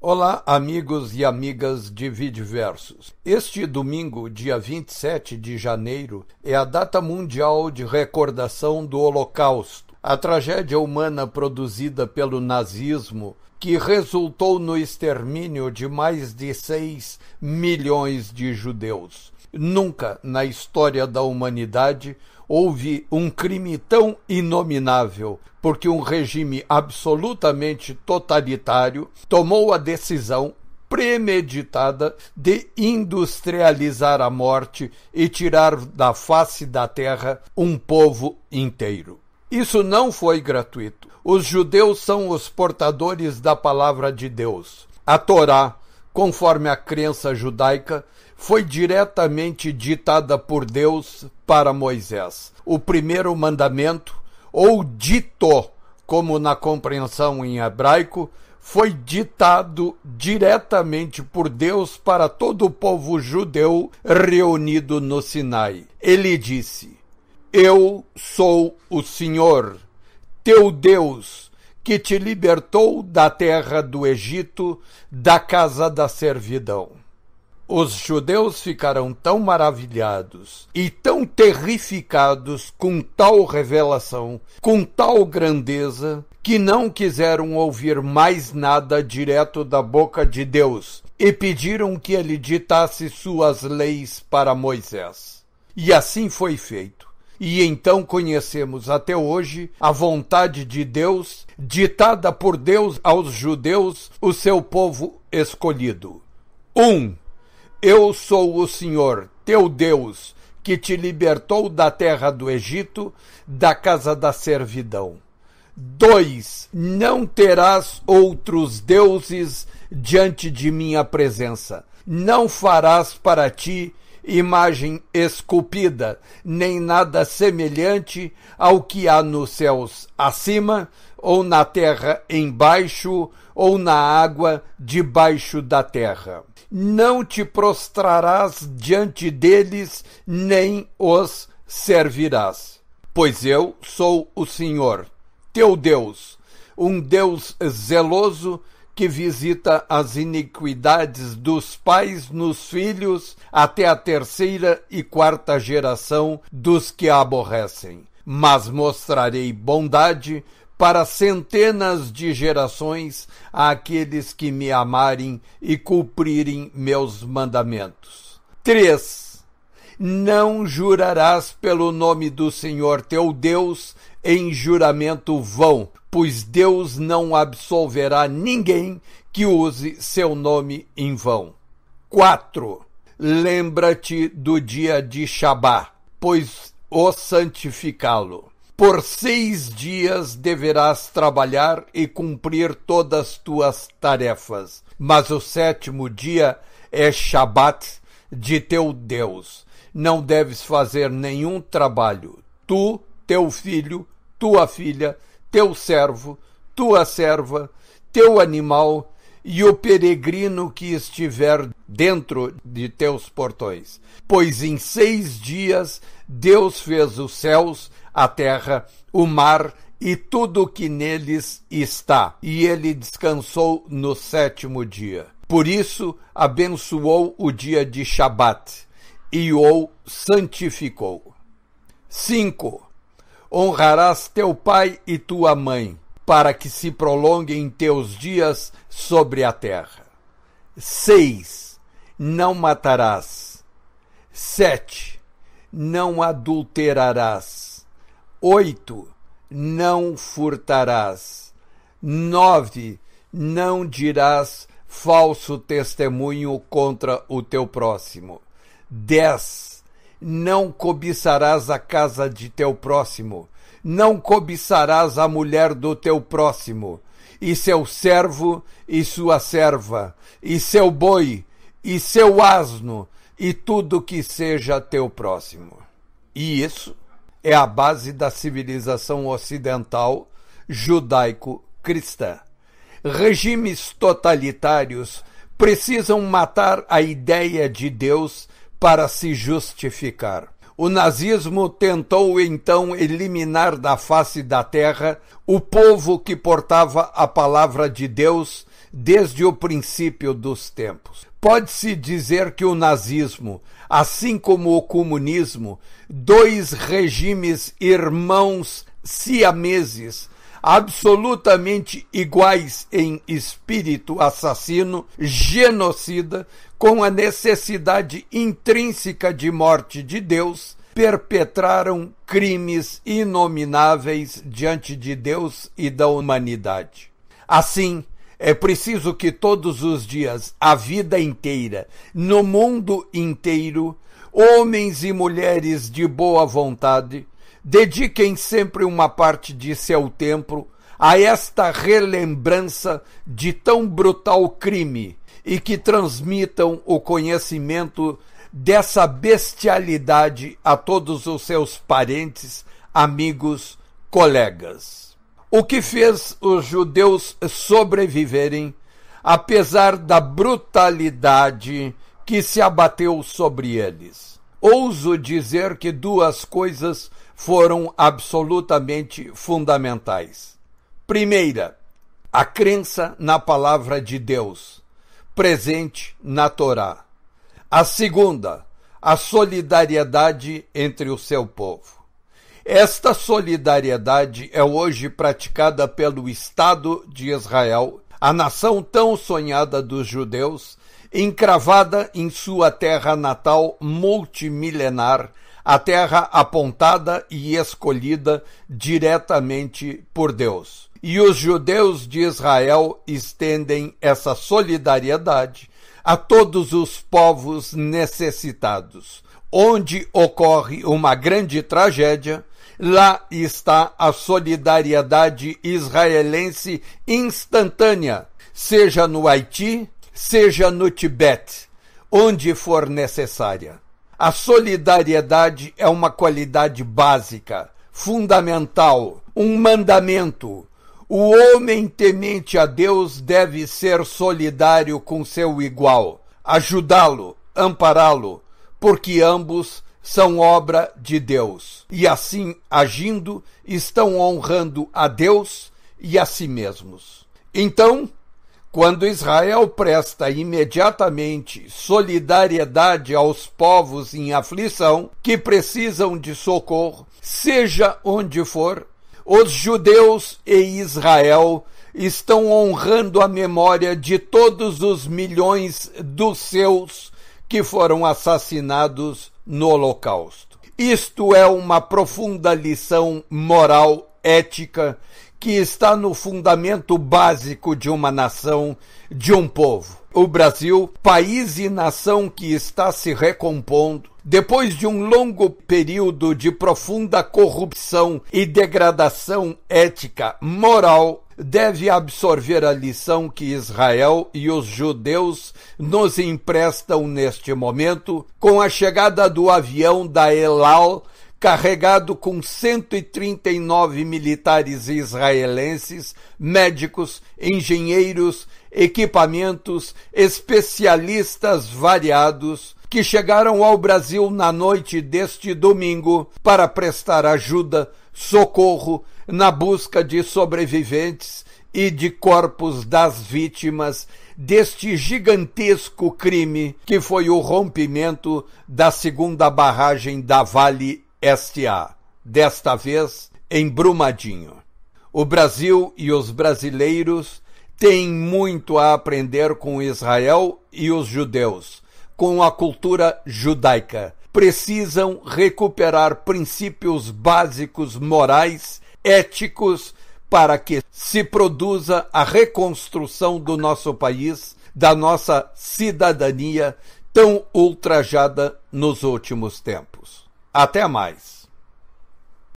Olá, amigos e amigas de Videoversos. Este domingo, dia 27 de janeiro, é a data mundial de recordação do Holocausto, a tragédia humana produzida pelo nazismo que resultou no extermínio de mais de 6 milhões de judeus. Nunca na história da humanidade houve um crime tão inominável, porque um regime absolutamente totalitário tomou a decisão premeditada de industrializar a morte e tirar da face da terra um povo inteiro. Isso não foi gratuito. Os judeus são os portadores da palavra de Deus. A Torá, conforme a crença judaica, foi diretamente ditada por Deus para Moisés. O primeiro mandamento, ou dito, como na compreensão em hebraico, foi ditado diretamente por Deus para todo o povo judeu reunido no Sinai. Ele disse: Eu sou o Senhor, teu Deus, que te libertou da terra do Egito, da casa da servidão. Os judeus ficaram tão maravilhados e tão terrificados com tal revelação, com tal grandeza, que não quiseram ouvir mais nada direto da boca de Deus e pediram que ele ditasse suas leis para Moisés. E assim foi feito. E então conhecemos até hoje a vontade de Deus, ditada por Deus aos judeus, o seu povo escolhido. 1. Eu sou o Senhor, teu Deus, que te libertou da terra do Egito, da casa da servidão. 2. Não terás outros deuses diante de minha presença. Não farás para ti imagem esculpida, nem nada semelhante ao que há nos céus acima, ou na terra embaixo, ou na água debaixo da terra. Não te prostrarás diante deles, nem os servirás. Pois eu sou o Senhor, teu Deus, um Deus zeloso, que visita as iniquidades dos pais nos filhos até a 3ª e 4ª geração dos que a aborrecem. Mas mostrarei bondade para centenas de gerações àqueles que me amarem e cumprirem meus mandamentos. 3. Não jurarás pelo nome do Senhor teu Deus em juramento vão, pois Deus não absolverá ninguém que use seu nome em vão. 4. Lembra-te do dia de Shabá, pois o santificá-lo. Por 6 dias deverás trabalhar e cumprir todas tuas tarefas, mas o 7º dia é Shabat de teu Deus. Não deves fazer nenhum trabalho. Tu, teu filho, tua filha, teu servo, tua serva, teu animal e o peregrino que estiver dentro de teus portões. Pois em 6 dias Deus fez os céus, a terra, o mar e tudo o que neles está, e ele descansou no 7º dia. Por isso abençoou o dia de Shabat e o santificou. 5. Honrarás teu pai e tua mãe, para que se prolonguem teus dias sobre a terra. 6. Não matarás. 7. Não adulterarás. 8. Não furtarás. 9. Não dirás falso testemunho contra o teu próximo. 10. Não cobiçarás a casa de teu próximo. Não cobiçarás a mulher do teu próximo, e seu servo e sua serva, e seu boi, e seu asno, e tudo que seja teu próximo. E isso é a base da civilização ocidental judaico-cristã. Regimes totalitários precisam matar a ideia de Deus para se justificar. O nazismo tentou então eliminar da face da terra o povo que portava a palavra de Deus desde o princípio dos tempos. Pode-se dizer que o nazismo, assim como o comunismo, dois regimes irmãos siameses, absolutamente iguais em espírito assassino, genocida, com a necessidade intrínseca de morte de Deus, perpetraram crimes inomináveis diante de Deus e da humanidade. Assim, é preciso que todos os dias, a vida inteira, no mundo inteiro, homens e mulheres de boa vontade dediquem sempre uma parte de seu tempo a esta relembrança de tão brutal crime e que transmitam o conhecimento dessa bestialidade a todos os seus parentes, amigos, colegas. O que fez os judeus sobreviverem, apesar da brutalidade que se abateu sobre eles? Ouso dizer que duas coisas foram absolutamente fundamentais. Primeira, a crença na palavra de Deus, presente na Torá. A segunda, a solidariedade entre o seu povo. Esta solidariedade é hoje praticada pelo Estado de Israel, a nação tão sonhada dos judeus, encravada em sua terra natal multimilenar, a terra apontada e escolhida diretamente por Deus. E os judeus de Israel estendem essa solidariedade a todos os povos necessitados. Onde ocorre uma grande tragédia, lá está a solidariedade israelense instantânea, seja no Haiti, seja no Tibete, onde for necessária. A solidariedade é uma qualidade básica, fundamental, um mandamento. O homem temente a Deus deve ser solidário com seu igual, ajudá-lo, ampará-lo, porque ambos são obra de Deus. E assim, agindo, estão honrando a Deus e a si mesmos. Então, quando Israel presta imediatamente solidariedade aos povos em aflição que precisam de socorro, seja onde for, os judeus e Israel estão honrando a memória de todos os milhões dos seus que foram assassinados no Holocausto. Isto é uma profunda lição moral, ética, que está no fundamento básico de uma nação, de um povo. O Brasil, país e nação que está se recompondo, depois de um longo período de profunda corrupção e degradação ética, moral, deve absorver a lição que Israel e os judeus nos emprestam neste momento, com a chegada do avião da El Al, carregado com 139 militares israelenses, médicos, engenheiros, equipamentos, especialistas variados, que chegaram ao Brasil na noite deste domingo para prestar ajuda, socorro, na busca de sobreviventes e de corpos das vítimas deste gigantesco crime que foi o rompimento da segunda barragem da Vale S.A., desta vez em Brumadinho. O Brasil e os brasileiros têm muito a aprender com Israel e os judeus, com a cultura judaica. Precisam recuperar princípios básicos morais, éticos, para que se produza a reconstrução do nosso país, da nossa cidadania tão ultrajada nos últimos tempos. Até mais.